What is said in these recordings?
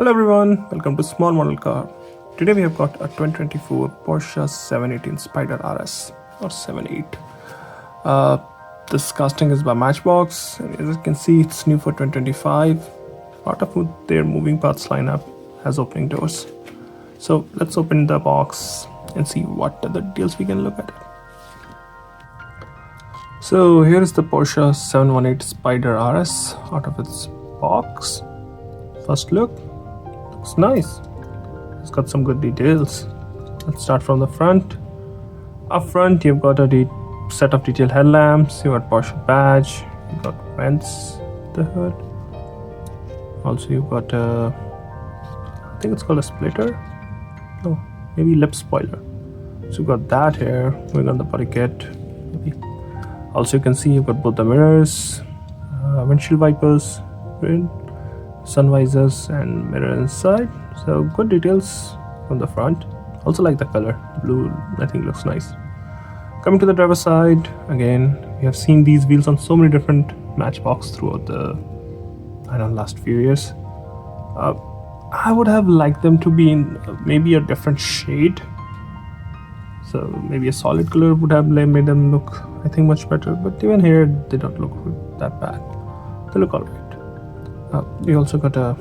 Hello everyone, welcome to Small Model Car. Today we have got a 2024 Porsche 718 Spyder RS or 78. This casting is by Matchbox, and as you can see it's new for 2025. Part of their moving parts lineup has opening doors. So let's open the box and see what other deals we can look at. So here is the Porsche 718 Spyder RS out of its box. First look. Looks nice. It's got some good details. Let's start from the front. Up front, you've got a set of detailed headlamps. You've got Porsche badge. You've got vents, the hood. Also, you've got I think it's called a splitter. No, maybe lip spoiler. So you've got that here. Going on the body kit. Maybe. Also, you can see you've got both the mirrors, windshield wipers, sun visors and mirror inside. So good details on the front. Also like the color blue, I think looks nice. Coming to the driver's side, again we have seen these wheels on so many different Matchbox throughout the last few years. I would have liked them to be in maybe a different shade, so maybe a solid color would have made them look, I think, much better, but even here they don't look that bad. They look alright. You also got a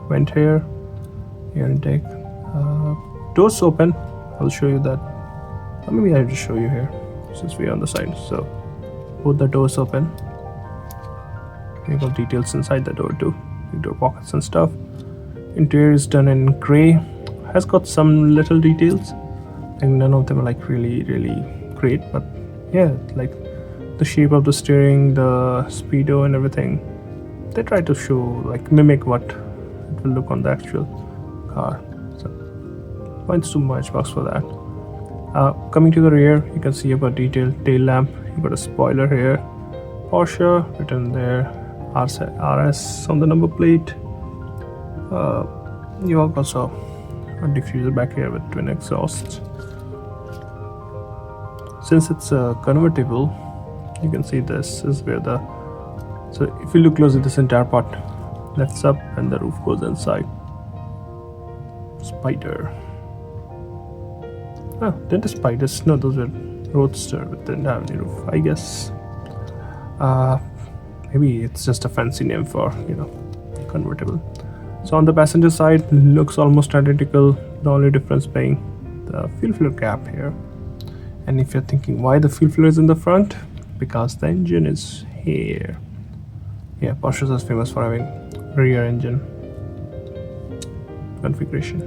vent here, air intake. Doors open. I'll show you that. Maybe I'll just show you here since we're on the side. So both the doors open. You got details inside the door too, door pockets and stuff. Interior is done in grey. Has got some little details, and none of them are like really great, but yeah, like the shape of the steering, the speedo and everything. They try to show, like, mimic what it will look on the actual car. So points to Matchbox for that. Coming to the rear, you can see you've got detailed tail lamp. You've got a spoiler here, Porsche written there, RS on the number plate. You have also a diffuser back here with twin exhausts. Since it's convertible, you can see this is where the, so if you look closely, this entire part lifts up and the roof goes inside. Spyder. Didn't the Spyders? No, those were Roadster, but didn't have any roof, I guess. Maybe it's just a fancy name for, convertible. So on the passenger side, looks almost identical. The only difference being the fuel filler cap here. And if you're thinking why the fuel filler is in the front, because the engine is here. Yeah, Porsche is famous for having rear engine configuration.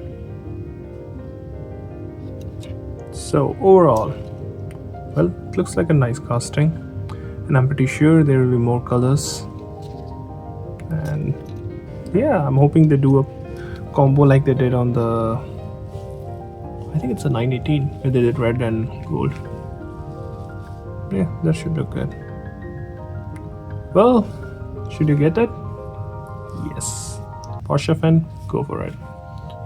So overall, well, it looks like a nice casting, and I'm pretty sure there will be more colors. And yeah, I'm hoping they do a combo like they did on the, I think it's a 918, where they did red and gold. Yeah, that should look good. Well, should you get it? Yes. Porsche fan, go for it.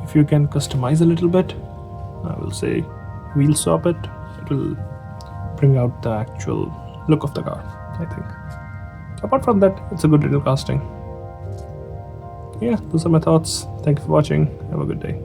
If you can customize a little bit, I will say wheel swap it. It will bring out the actual look of the car, I think. Apart from that, it's a good little casting. Yeah, those are my thoughts. Thank you for watching. Have a good day.